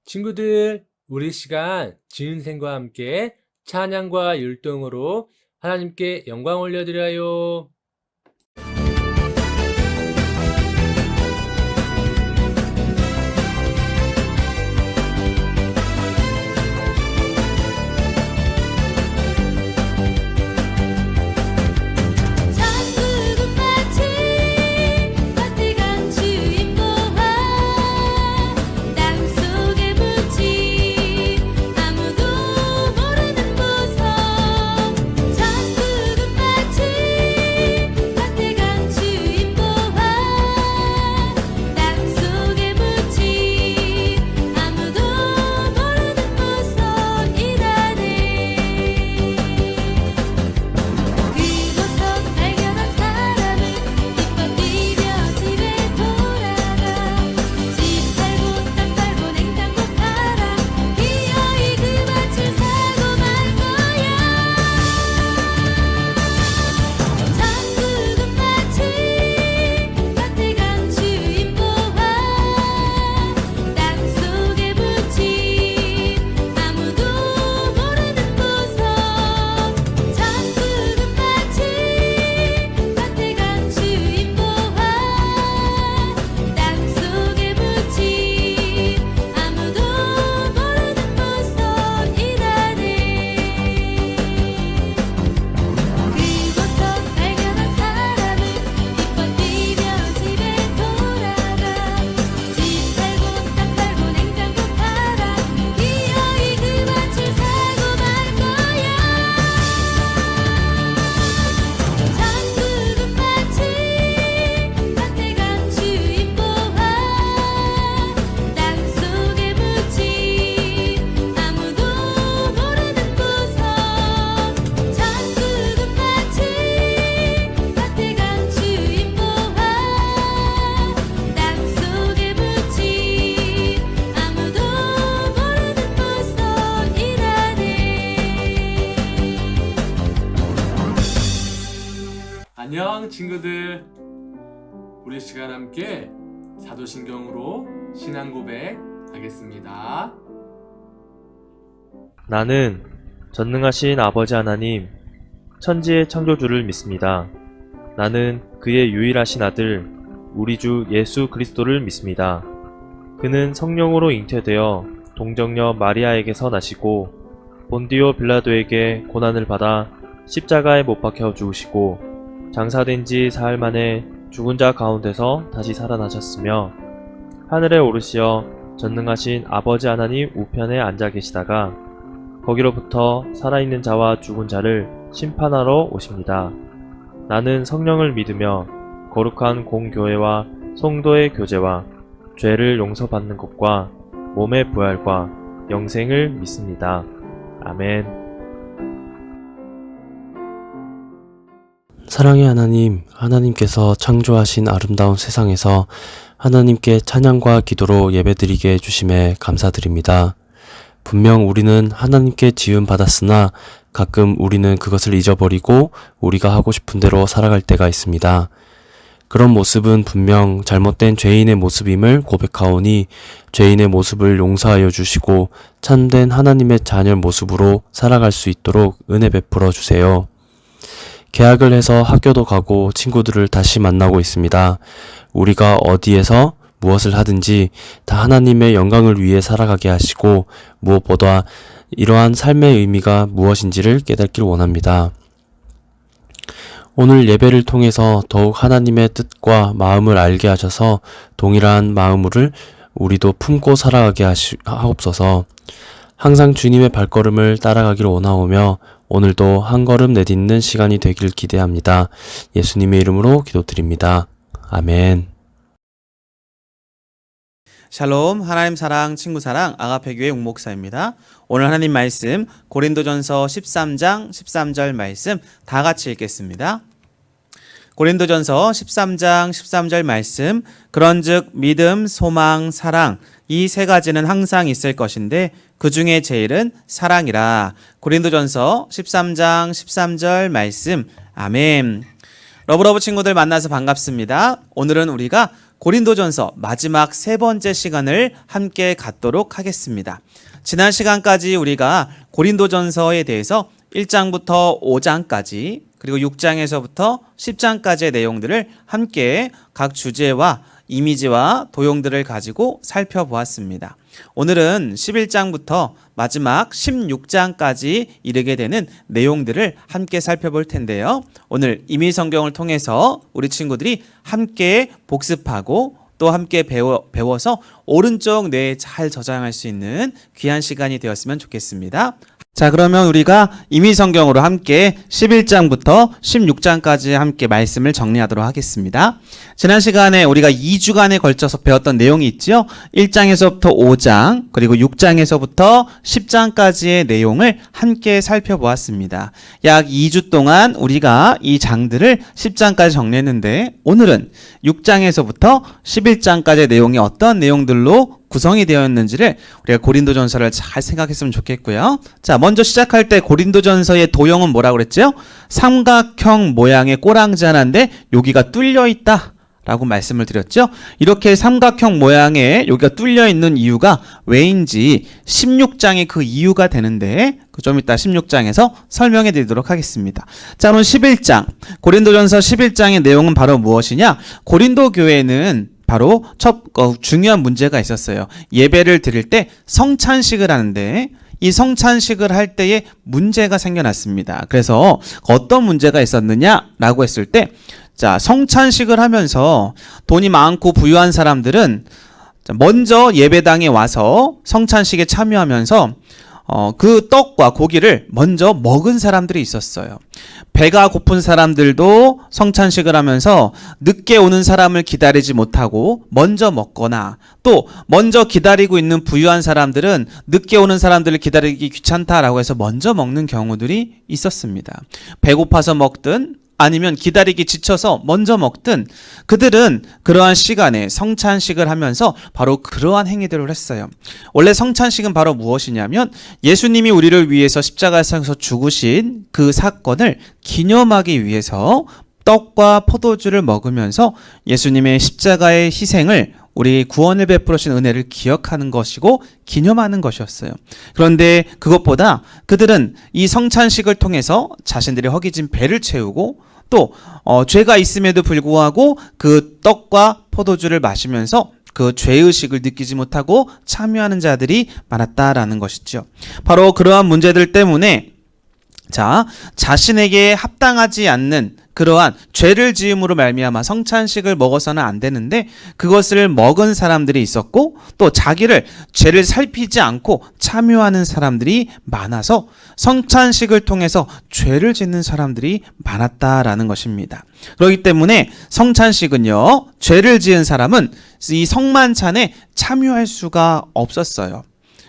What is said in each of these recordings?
친구들, 우리 시간 지은생과 함께 찬양과 율동으로 하나님께 영광 올려드려요. 안녕 친구들, 우리 시간 함께 사도신경으로 신앙 고백 하겠습니다. 나는 전능하신 아버지 하나님, 천지의 창조주를 믿습니다. 나는 그의 유일하신 아들, 우리 주 예수 그리스도를 믿습니다. 그는 성령으로 잉태되어 동정녀 마리아에게서 나시고 본디오 빌라도에게 고난을 받아 십자가에 못 박혀 죽으시고 장사된 지 사흘 만에 죽은 자 가운데서 다시 살아나셨으며 하늘에 오르시어 전능하신 아버지 하나님 우편에 앉아 계시다가 거기로부터 살아있는 자와 죽은 자를 심판하러 오십니다. 나는 성령을 믿으며 거룩한 공교회와 성도의 교제와 죄를 용서받는 것과 몸의 부활과 영생을 믿습니다. 아멘. 사랑의 하나님, 하나님께서 창조하신 아름다운 세상에서 하나님께 찬양과 기도로 예배드리게 해주심에 감사드립니다. 분명 우리는 하나님께 지음받았으나 가끔 우리는 그것을 잊어버리고 우리가 하고 싶은 대로 살아갈 때가 있습니다. 그런 모습은 분명 잘못된 죄인의 모습임을 고백하오니 죄인의 모습을 용서하여 주시고 참된 하나님의 자녀 모습으로 살아갈 수 있도록 은혜 베풀어 주세요. 개학을 해서 학교도 가고 친구들을 다시 만나고 있습니다. 우리가 어디에서 무엇을 하든지 다 하나님의 영광을 위해 살아가게 하시고 무엇보다 이러한 삶의 의미가 무엇인지를 깨닫길 원합니다. 오늘 예배를 통해서 더욱 하나님의 뜻과 마음을 알게 하셔서 동일한 마음을 우리도 품고 살아가게 하옵소서. 항상 주님의 발걸음을 따라가기를 원하오며 오늘도 한 걸음 내딛는 시간이 되길 기대합니다. 예수님의 이름으로 기도드립니다. 아멘. 샬롬, 하나님 사랑, 친구 사랑, 아가페교회 옥목사입니다. 오늘 하나님 말씀 고린도전서 13장 13절 말씀 다 같이 읽겠습니다. 고린도전서 13장 13절 말씀, 그런즉 믿음, 소망, 사랑 이 세 가지는 항상 있을 것인데 그 중에 제일은 사랑이라. 고린도전서 13장 13절 말씀. 아멘. 러브러브 친구들 만나서 반갑습니다. 오늘은 우리가 고린도전서 마지막 세 번째 시간을 함께 갖도록 하겠습니다. 지난 시간까지 우리가 고린도전서에 대해서 1장부터 5장까지 그리고 6장에서부터 10장까지의 내용들을 함께 각 주제와 이미지와 도용들을 가지고 살펴보았습니다. 오늘은 11장부터 마지막 16장까지 이르게 되는 내용들을 함께 살펴볼 텐데요. 오늘 임의성경을 통해서 우리 친구들이 함께 복습하고 또 함께 배워서 오른쪽 뇌에 잘 저장할 수 있는 귀한 시간이 되었으면 좋겠습니다. 자, 그러면 우리가 임의성경으로 함께 11장부터 16장까지 함께 말씀을 정리하도록 하겠습니다. 지난 시간에 우리가 2주간에 걸쳐서 배웠던 내용이 있죠. 1장에서부터 5장 그리고 6장에서부터 10장까지의 내용을 함께 살펴보았습니다. 약 2주 동안 우리가 이 장들을 10장까지 정리했는데 오늘은 6장에서부터 11장까지의 내용이 어떤 내용들로 구성이 되어 있는지를 우리가 고린도전서를 잘 생각했으면 좋겠고요. 자, 먼저 시작할 때 고린도전서의 도형은 뭐라고 그랬죠? 삼각형 모양의 꼬랑지 하나인데 여기가 뚫려 있다 라고 말씀을 드렸죠. 이렇게 삼각형 모양의 여기가 뚫려 있는 이유가 왜인지 16장이 그 이유가 되는데 좀 이따 16장에서 설명해 드리도록 하겠습니다. 자, 그럼 11장 고린도전서 11장의 내용은 바로 무엇이냐? 고린도 교회는 바로 첫 중요한 문제가 있었어요. 예배를 드릴 때 성찬식을 하는데 이 성찬식을 할 때에 문제가 생겨났습니다. 그래서 어떤 문제가 있었느냐라고 했을 때 자, 성찬식을 하면서 돈이 많고 부유한 사람들은 먼저 예배당에 와서 성찬식에 참여하면서 그 떡과 고기를 먼저 먹은 사람들이 있었어요. 배가 고픈 사람들도 성찬식을 하면서 늦게 오는 사람을 기다리지 못하고 먼저 먹거나 또 먼저 기다리고 있는 부유한 사람들은 늦게 오는 사람들을 기다리기 귀찮다라고 해서 먼저 먹는 경우들이 있었습니다. 배고파서 먹든 아니면 기다리기 지쳐서 먼저 먹든 그들은 그러한 시간에 성찬식을 하면서 바로 그러한 행위들을 했어요. 원래 성찬식은 바로 무엇이냐면 예수님이 우리를 위해서 십자가에서 죽으신 그 사건을 기념하기 위해서 떡과 포도주를 먹으면서 예수님의 십자가의 희생을 우리 구원을 베풀으신 은혜를 기억하는 것이고 기념하는 것이었어요. 그런데 그것보다 그들은 이 성찬식을 통해서 자신들이 허기진 배를 채우고 또 죄가 있음에도 불구하고 그 떡과 포도주를 마시면서 그 죄의식을 느끼지 못하고 참여하는 자들이 많았다라는 것이죠. 바로 그러한 문제들 때문에 자신에게 합당하지 않는 그러한 죄를 지음으로 말미암아 성찬식을 먹어서는 안 되는데 그것을 먹은 사람들이 있었고 또 자기를 죄를 살피지 않고 참여하는 사람들이 많아서 성찬식을 통해서 죄를 짓는 사람들이 많았다라는 것입니다. 그렇기 때문에 성찬식은요, 죄를 지은 사람은 이 성만찬에 참여할 수가 없었어요.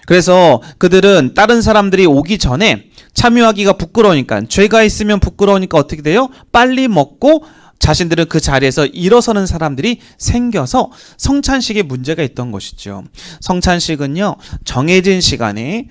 그래서 그들은 다른 사람들이 오기 전에 참여하기가 부끄러우니까 죄가 있으면 부끄러우니까 어떻게 돼요? 빨리 먹고 자신들은 그 자리에서 일어서는 사람들이 생겨서 성찬식에 문제가 있던 것이죠. 성찬식은요, 정해진 시간에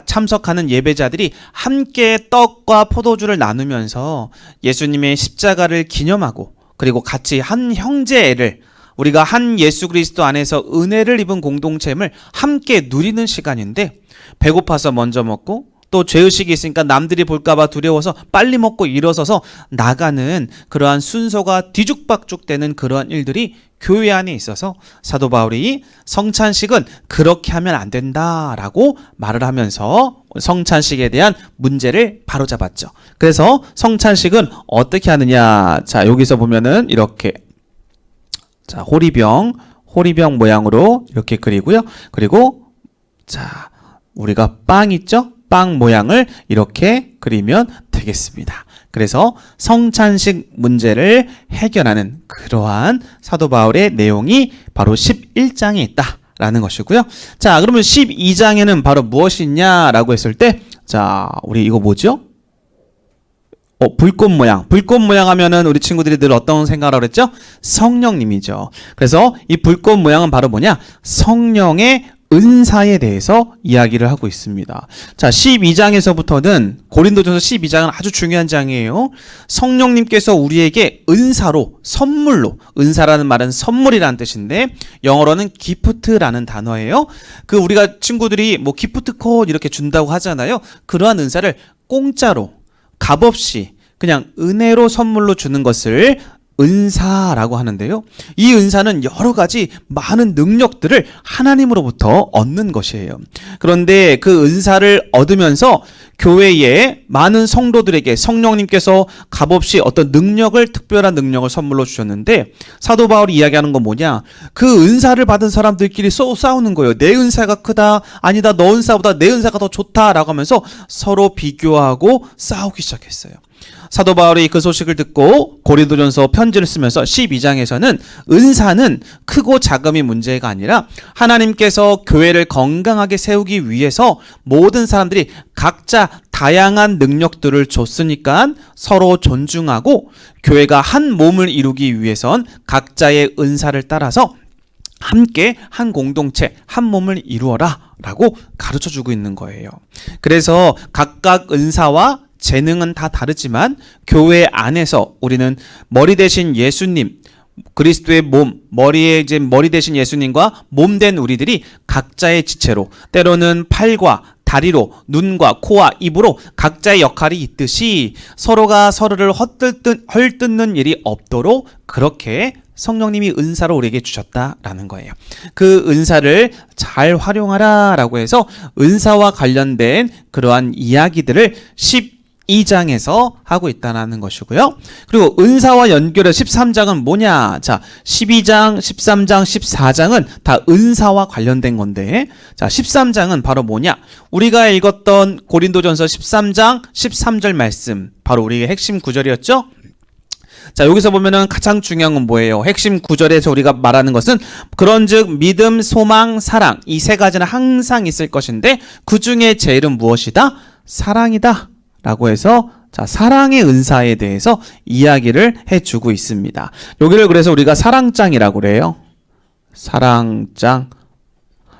참석하는 예배자들이 함께 떡과 포도주를 나누면서 예수님의 십자가를 기념하고 그리고 같이 한 형제애를 우리가 한 예수 그리스도 안에서 은혜를 입은 공동체임을 함께 누리는 시간인데 배고파서 먼저 먹고 또 죄의식이 있으니까 남들이 볼까봐 두려워서 빨리 먹고 일어서서 나가는 그러한 순서가 뒤죽박죽되는 그러한 일들이 교회 안에 있어서 사도 바울이 성찬식은 그렇게 하면 안 된다라고 말을 하면서 성찬식에 대한 문제를 바로잡았죠. 그래서 성찬식은 어떻게 하느냐? 자, 여기서 보면은 이렇게 호리병 모양으로 이렇게 그리고요. 그리고 자, 우리가 빵 있죠? 빵 모양을 이렇게 그리면 되겠습니다. 그래서 성찬식 문제를 해결하는 그러한 사도 바울의 내용이 바로 11장에 있다라는 것이고요. 자, 그러면 12장에는 바로 무엇이 있냐라고 했을 때, 자, 우리 이거 뭐죠? 불꽃 모양 하면은 우리 친구들이 늘 어떤 생각을 하랬죠? 성령님이죠. 그래서 이 불꽃 모양은 바로 뭐냐? 성령의 은사에 대해서 이야기를 하고 있습니다. 자, 12장에서부터는 고린도전서 12장은 아주 중요한 장이에요. 성령님께서 우리에게 은사로, 선물로, 은사라는 말은 선물이라는 뜻인데 영어로는 기프트라는 단어예요. 그 우리가 친구들이 뭐 기프트 코드 이렇게 준다고 하잖아요. 그러한 은사를 공짜로, 값없이 그냥 은혜로 선물로 주는 것을 은사라고 하는데요. 이 은사는 여러 가지 많은 능력들을 하나님으로부터 얻는 것이에요. 그런데 그 은사를 얻으면서 교회에 많은 성도들에게 성령님께서 값없이 어떤 능력을, 특별한 능력을 선물로 주셨는데 사도 바울이 이야기하는 건 뭐냐? 그 은사를 받은 사람들끼리 싸우는 거예요. 내 은사가 크다, 아니다, 너 은사보다 내 은사가 더 좋다라고 하면서 서로 비교하고 싸우기 시작했어요. 사도 바울이 그 소식을 듣고 고린도전서 편지를 쓰면서 12장에서는 은사는 크고 작음이 문제가 아니라 하나님께서 교회를 건강하게 세우기 위해서 모든 사람들이 각자 다양한 능력들을 줬으니까 서로 존중하고 교회가 한 몸을 이루기 위해선 각자의 은사를 따라서 함께 한 공동체, 한 몸을 이루어라 라고 가르쳐주고 있는 거예요. 그래서 각각 은사와 재능은 다 다르지만 교회 안에서 우리는 머리 대신 예수님, 그리스도의 몸, 머리 대신 예수님과 몸된 우리들이 각자의 지체로, 때로는 팔과 다리로, 눈과 코와 입으로 각자의 역할이 있듯이 서로가 서로를 헐뜯는 일이 없도록 그렇게 성령님이 은사로 우리에게 주셨다라는 거예요. 그 은사를 잘 활용하라 라고 해서 은사와 관련된 그러한 이야기들을 12장에서 하고 있다는 것이고요. 그리고 은사와 연결해 13장은 뭐냐? 자, 12장, 13장, 14장은 다 은사와 관련된 건데, 자, 13장은 바로 뭐냐? 우리가 읽었던 고린도전서 13장 13절 말씀, 바로 우리의 핵심 구절이었죠? 자, 여기서 보면은 가장 중요한 건 뭐예요? 핵심 구절에서 우리가 말하는 것은 그런즉 믿음, 소망, 사랑, 이 세 가지는 항상 있을 것인데 그 중에 제일은 무엇이다? 사랑이다 라고 해서, 자, 사랑의 은사에 대해서 이야기를 해주고 있습니다. 여기를 그래서 우리가 사랑장이라고 그래요. 사랑장.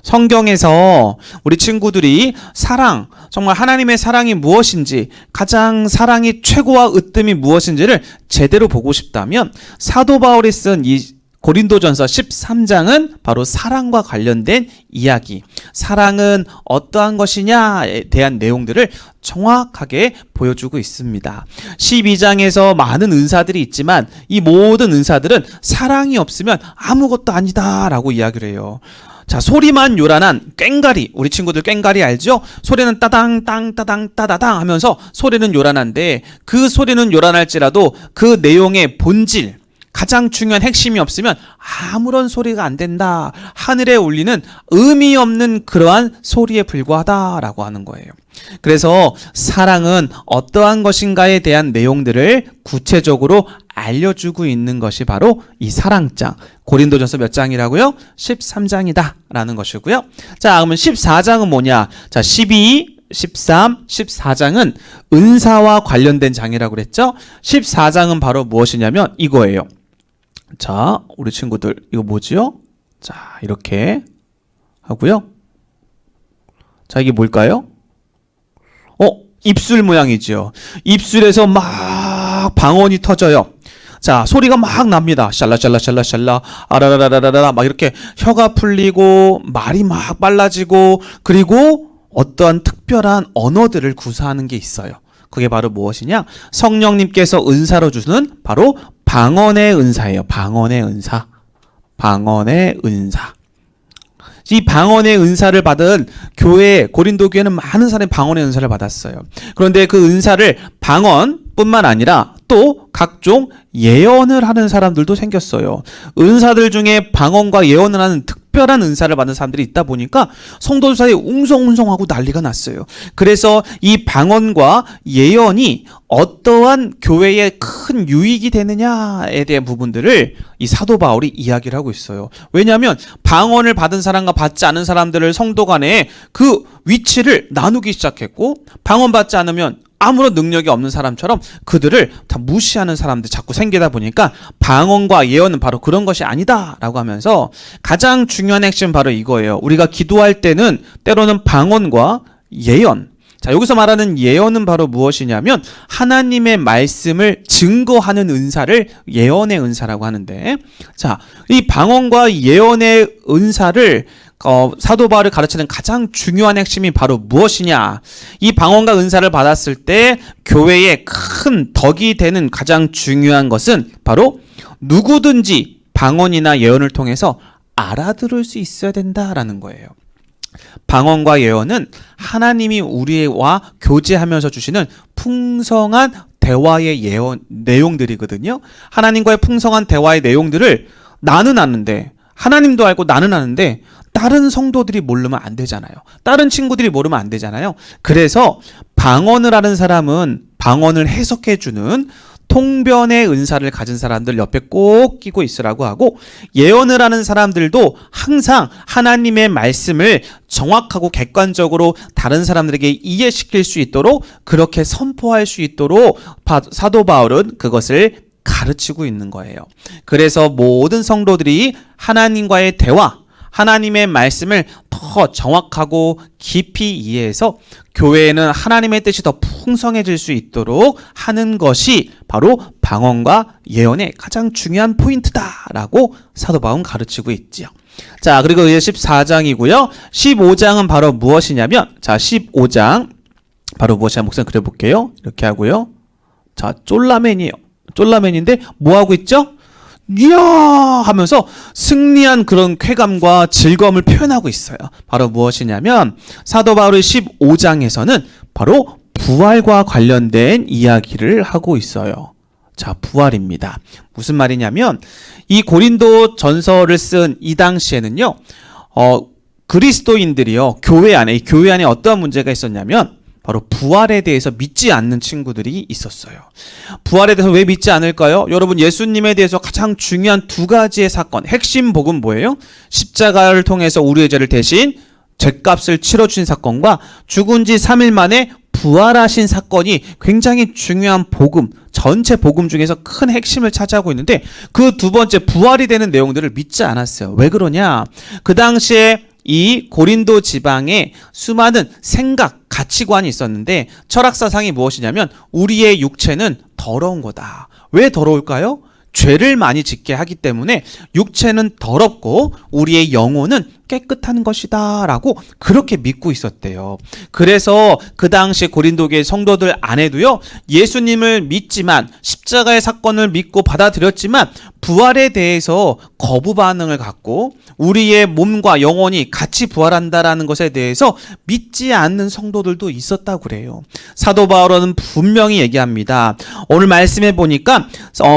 성경에서 우리 친구들이 사랑, 정말 하나님의 사랑이 무엇인지, 가장 사랑이 최고와 으뜸이 무엇인지를 제대로 보고 싶다면 사도 바울이 쓴 이 고린도전서 13장은 바로 사랑과 관련된 이야기, 사랑은 어떠한 것이냐에 대한 내용들을 정확하게 보여주고 있습니다. 12장에서 많은 은사들이 있지만 이 모든 은사들은 사랑이 없으면 아무것도 아니다라고 이야기를 해요. 자, 소리만 요란한 꽹가리, 우리 친구들 꽹가리 알죠? 소리는 따당 땅 따당 따다당 하면서 소리는 요란한데 그 소리는 요란할지라도 그 내용의 본질, 가장 중요한 핵심이 없으면 아무런 소리가 안 된다. 하늘에 울리는 의미 없는 그러한 소리에 불과하다라고 하는 거예요. 그래서 사랑은 어떠한 것인가에 대한 내용들을 구체적으로 알려주고 있는 것이 바로 이 사랑장. 고린도전서 몇 장이라고요? 13장이다 라는 것이고요. 자, 그러면 14장은 뭐냐? 자, 12, 13, 14장은 은사와 관련된 장이라고 그랬죠? 14장은 바로 무엇이냐면 이거예요. 자, 우리 친구들 이거 뭐지요? 자, 이렇게 하고요. 자, 이게 뭘까요? 입술 모양이죠. 입술에서 막 방언이 터져요. 자, 소리가 막 납니다. 샬라샬라샬라샬라 아라라라라라 막 이렇게 혀가 풀리고 말이 막 빨라지고, 그리고 어떠한 특별한 언어들을 구사하는 게 있어요. 그게 바로 무엇이냐? 성령님께서 은사로 주시는 바로 방언의 은사예요. 방언의 은사. 방언의 은사. 이 방언의 은사를 받은 교회, 고린도 교회는 많은 사람이 방언의 은사를 받았어요. 그런데 그 은사를 방언뿐만 아니라 또 각종 예언을 하는 사람들도 생겼어요. 은사들 중에 방언과 예언을 하는 특별한 은사를 받는 사람들이 있다 보니까 성도들 사이에 웅성웅성하고 난리가 났어요. 그래서 이 방언과 예언이 어떠한 교회에 큰 유익이 되느냐에 대한 부분들을 이 사도 바울이 이야기를 하고 있어요. 왜냐하면 방언을 받은 사람과 받지 않은 사람들을 성도 간에 그 위치를 나누기 시작했고, 방언 받지 않으면 아무런 능력이 없는 사람처럼 그들을 다 무시하는 사람들 자꾸 생기다 보니까 방언과 예언은 바로 그런 것이 아니다라고 하면서 가장 중요한 핵심은 바로 이거예요. 우리가 기도할 때는 때로는 방언과 예언, 자, 여기서 말하는 예언은 바로 무엇이냐면 하나님의 말씀을 증거하는 은사를 예언의 은사라고 하는데, 자, 이 방언과 예언의 은사를 사도 바울을 가르치는 가장 중요한 핵심이 바로 무엇이냐? 이 방언과 은사를 받았을 때 교회에 큰 덕이 되는 가장 중요한 것은 바로 누구든지 방언이나 예언을 통해서 알아들을 수 있어야 된다라는 거예요. 방언과 예언은 하나님이 우리와 교제하면서 주시는 풍성한 대화의 예언 내용들이거든요. 하나님과의 풍성한 대화의 내용들을 나는 아는데, 하나님도 알고 나는 아는데 다른 성도들이 모르면 안 되잖아요. 다른 친구들이 모르면 안 되잖아요. 그래서 방언을 하는 사람은 방언을 해석해주는 통변의 은사를 가진 사람들 옆에 꼭 끼고 있으라고 하고, 예언을 하는 사람들도 항상 하나님의 말씀을 정확하고 객관적으로 다른 사람들에게 이해시킬 수 있도록 그렇게 선포할 수 있도록 사도 바울은 그것을 가르치고 있는 거예요. 그래서 모든 성도들이 하나님과의 대화, 하나님의 말씀을 더 정확하고 깊이 이해해서 교회에는 하나님의 뜻이 더 풍성해질 수 있도록 하는 것이 바로 방언과 예언의 가장 중요한 포인트다라고 사도 바울은 가르치고 있지요. 자, 그리고 이제 14장이고요. 15장은 바로 무엇이냐면, 자, 15장 바로 무엇이냐, 목사님 그려볼게요. 이렇게 하고요. 자, 쫄라맨이에요. 쫄라맨인데 뭐 하고 있죠? 이야 하면서 승리한 그런 쾌감과 즐거움을 표현하고 있어요. 바로 무엇이냐면 사도 바울의 15장에서는 바로 부활과 관련된 이야기를 하고 있어요. 자, 부활입니다. 무슨 말이냐면 이 고린도 전서를 쓴 이 당시에는요, 그리스도인들이요, 교회 안에 어떠한 문제가 있었냐면 바로 부활에 대해서 믿지 않는 친구들이 있었어요. 부활에 대해서 왜 믿지 않을까요? 여러분, 예수님에 대해서 가장 중요한 두 가지의 사건, 핵심 복음 뭐예요? 십자가를 통해서 우리의 죄를 대신 죄값을 치러주신 사건과 죽은 지 3일 만에 부활하신 사건이 굉장히 중요한 복음, 전체 복음 중에서 큰 핵심을 차지하고 있는데 그 두 번째 부활이 되는 내용들을 믿지 않았어요. 왜 그러냐? 그 당시에 이 고린도 지방에 수많은 생각, 가치관이 있었는데 철학사상이 무엇이냐면 우리의 육체는 더러운 거다. 왜 더러울까요? 죄를 많이 짓게 하기 때문에 육체는 더럽고 우리의 영혼은 깨끗한 것이다 라고 그렇게 믿고 있었대요. 그래서 그 당시 고린도교의 성도들 안에도요, 예수님을 믿지만 십자가의 사건을 믿고 받아들였지만 부활에 대해서 거부 반응을 갖고 우리의 몸과 영혼이 같이 부활한다라는 것에 대해서 믿지 않는 성도들도 있었다고 그래요. 사도 바울은 분명히 얘기합니다. 오늘 말씀해 보니까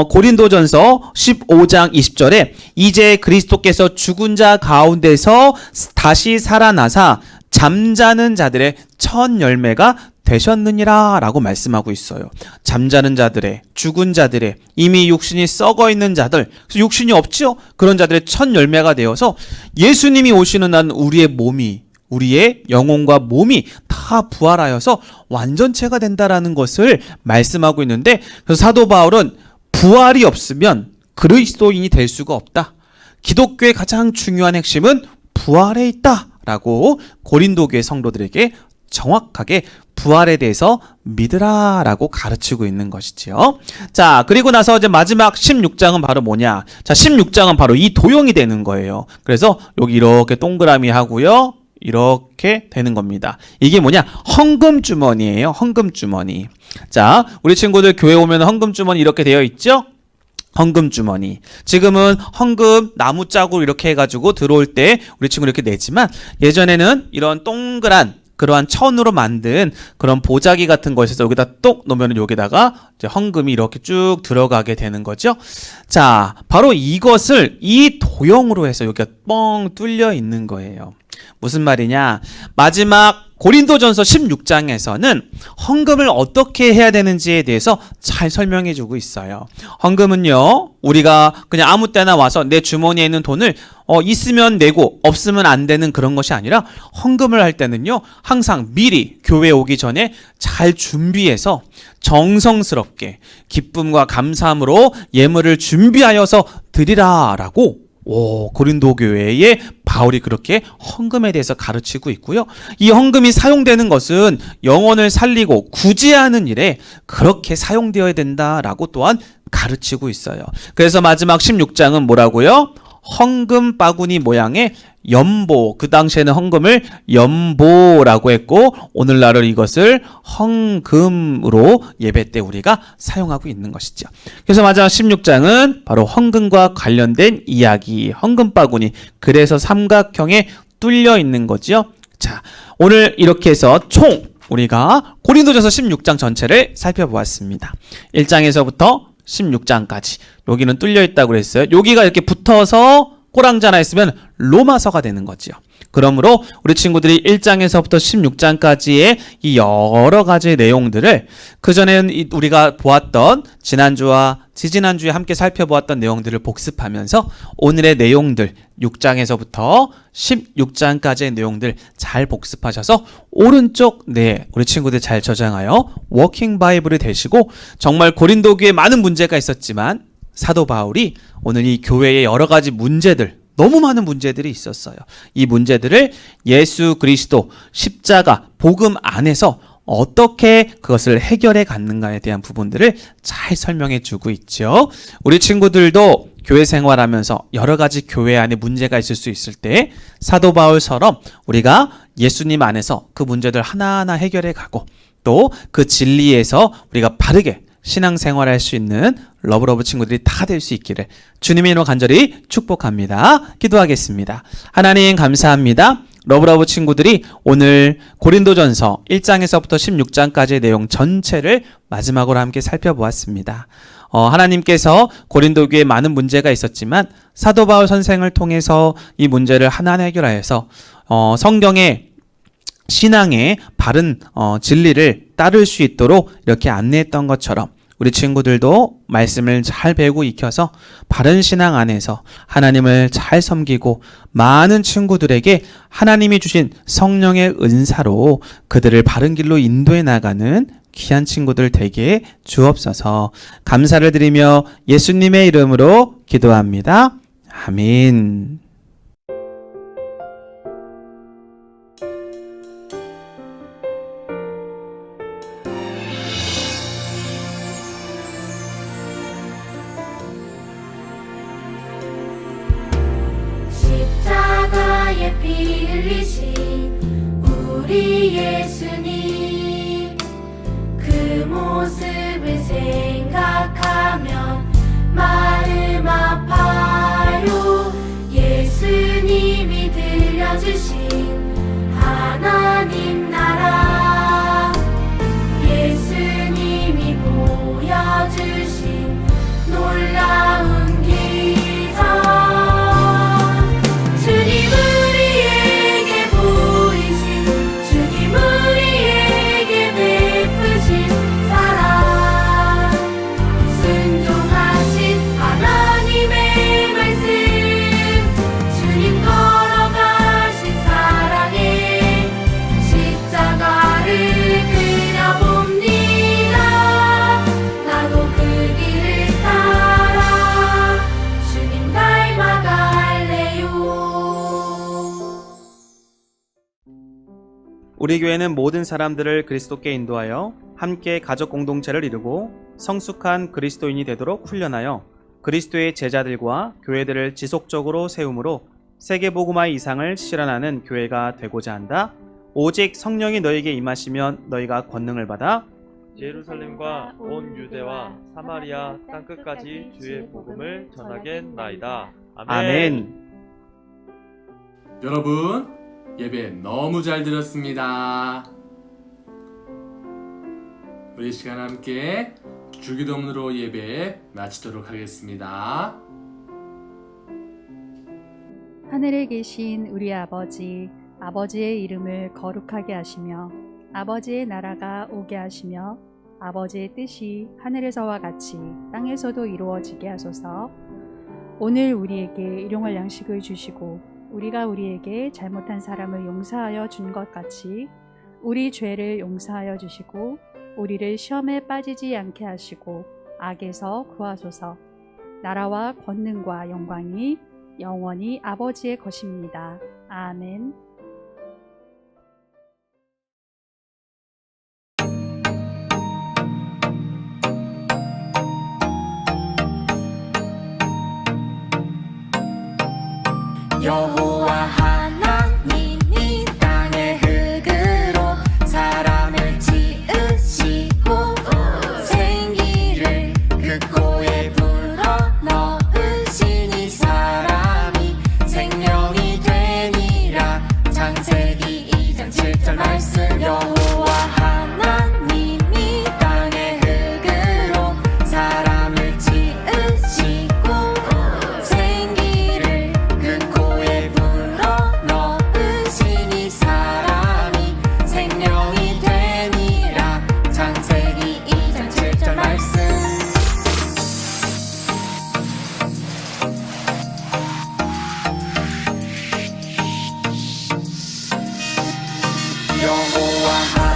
고린도전서 15장 20절에 이제 그리스도께서 죽은 자 가운데서 다시 살아나사 잠자는 자들의 첫 열매가 되셨느니라 라고 말씀하고 있어요. 잠자는 자들의, 죽은 자들의, 이미 육신이 썩어 있는 자들, 육신이 없죠? 그런 자들의 첫 열매가 되어서 예수님이 오시는 날 우리의 몸이, 우리의 영혼과 몸이 다 부활하여서 완전체가 된다라는 것을 말씀하고 있는데, 그래서 사도 바울은 부활이 없으면 그리스도인이 될 수가 없다. 기독교의 가장 중요한 핵심은 부활에 있다라고 고린도교의 성도들에게 정확하게 부활에 대해서 믿으라라고 가르치고 있는 것이지요. 자, 그리고 나서 이제 마지막 16장은 바로 뭐냐? 자, 16장은 바로 이 도형이 되는 거예요. 그래서 여기 이렇게 동그라미 하고요, 이렇게 되는 겁니다. 이게 뭐냐? 헌금 주머니예요. 헌금 주머니. 자, 우리 친구들 교회 오면 헌금 주머니 이렇게 되어 있죠? 헌금 주머니. 지금은 헌금 나무 자국 이렇게 해가지고 들어올 때 우리 친구 이렇게 내지만 예전에는 이런 동그란 그러한 천으로 만든 그런 보자기 같은 것에서 여기다 똑 놓으면 여기다가 이제 헌금이 이렇게 쭉 들어가게 되는 거죠. 자, 바로 이것을 이 도형으로 해서 여기가 뻥 뚫려 있는 거예요. 무슨 말이냐? 마지막 고린도전서 16장에서는 헌금을 어떻게 해야 되는지에 대해서 잘 설명해 주고 있어요. 헌금은요, 우리가 그냥 아무 때나 와서 내 주머니에 있는 돈을 있으면 내고 없으면 안 되는 그런 것이 아니라, 헌금을 할 때는요, 항상 미리 교회 오기 전에 잘 준비해서 정성스럽게 기쁨과 감사함으로 예물을 준비하여서 드리라라고 고린도 교회에 바울이 그렇게 헌금에 대해서 가르치고 있고요. 이 헌금이 사용되는 것은 영혼을 살리고 구제하는 일에 그렇게 사용되어야 된다라고 또한 가르치고 있어요. 그래서 마지막 16장은 뭐라고요? 헌금 바구니 모양의 연보, 그 당시에는 헌금을 연보라고 했고, 오늘날은 이것을 헌금으로 예배 때 우리가 사용하고 있는 것이죠. 그래서 마지막 16장은 바로 헌금과 관련된 이야기, 헌금 바구니, 그래서 삼각형에 뚫려 있는 거죠. 자, 오늘 이렇게 해서 총 우리가 고린도전서 16장 전체를 살펴보았습니다. 1장에서부터 16장까지 여기는 뚫려 있다고 그랬어요. 여기가 이렇게 붙어서 꼬랑지 하나 있으면 로마서가 되는 거죠. 그러므로 우리 친구들이 1장에서부터 16장까지의 이 여러 가지 내용들을, 그전에는 우리가 보았던 지난주와 지지난주에 함께 살펴보았던 내용들을 복습하면서 오늘의 내용들 6장에서부터 16장까지의 내용들 잘 복습하셔서 오른쪽 우리 친구들 잘 저장하여 워킹 바이블이 되시고, 정말 고린도 교회에 많은 문제가 있었지만 사도 바울이 오늘 이 교회의 여러 가지 문제들, 너무 많은 문제들이 있었어요. 이 문제들을 예수 그리스도 십자가 복음 안에서 어떻게 그것을 해결해 갔는가에 대한 부분들을 잘 설명해 주고 있죠. 우리 친구들도 교회 생활하면서 여러 가지 교회 안에 문제가 있을 수 있을 때 사도 바울처럼 우리가 예수님 안에서 그 문제들 하나하나 해결해 가고, 또 그 진리에서 우리가 바르게 신앙생활할 수 있는 러브러브 친구들이 다 될 수 있기를 주님의 이름으로 간절히 축복합니다. 기도하겠습니다. 하나님 감사합니다. 러브러브 친구들이 오늘 고린도전서 1장에서부터 16장까지의 내용 전체를 마지막으로 함께 살펴보았습니다. 하나님께서 고린도 교회에 많은 문제가 있었지만 사도 바울 선생을 통해서 이 문제를 하나하나 해결하여서 성경의 신앙의 바른 진리를 따를 수 있도록 이렇게 안내했던 것처럼 우리 친구들도 말씀을 잘 배우고 익혀서 바른 신앙 안에서 하나님을 잘 섬기고, 많은 친구들에게 하나님이 주신 성령의 은사로 그들을 바른 길로 인도해 나가는 귀한 친구들 되게 주옵소서. 감사를 드리며 예수님의 이름으로 기도합니다. 아멘. 십자가에 피 흘리신 우리 예수님, 그 모습을 생각하면 마음 아파요. 예수님이 들려주신 하나님 나라, 예수님이 보여주신 놀라운 기적, 우리 교회는 모든 사람들을 그리스도께 인도하여 함께 가족 공동체를 이루고 성숙한 그리스도인이 되도록 훈련하여 그리스도의 제자들과 교회들을 지속적으로 세움으로 세계복음화의 이상을 실현하는 교회가 되고자 한다. 오직 성령이 너에게 임하시면 너희가 권능을 받아 예루살렘과 온 유대와 사마리아 땅끝까지 주의 복음을 전하겠나이다. 아멘. 여러분, 예배 너무 잘 드렸습니다. 우리 시간 함께 주기도문으로 예배 마치도록 하겠습니다. 하늘에 계신 우리 아버지, 아버지의 이름을 거룩하게 하시며 아버지의 나라가 오게 하시며 아버지의 뜻이 하늘에서와 같이 땅에서도 이루어지게 하소서. 오늘 우리에게 일용할 양식을 주시고 우리가 우리에게 잘못한 사람을 용서하여 준 것 같이 우리 죄를 용서하여 주시고 우리를 시험에 빠지지 않게 하시고 악에서 구하소서. 나라와 권능과 영광이 영원히 아버지의 것입니다. 아멘. 여호와 하나님이 땅의 흙으로 사람을 지으시고 생기를 그 코에 불어넣으시니 사람이 생명이 되니라. 창세기 2장 7절 말씀. 여호와 하나님이 땅의 흙으로 사람을 지으시고 생기를 그 코에 불어넣으시니 사람이 생명이 되니라. 창세기 2장 7절 말씀. 여호와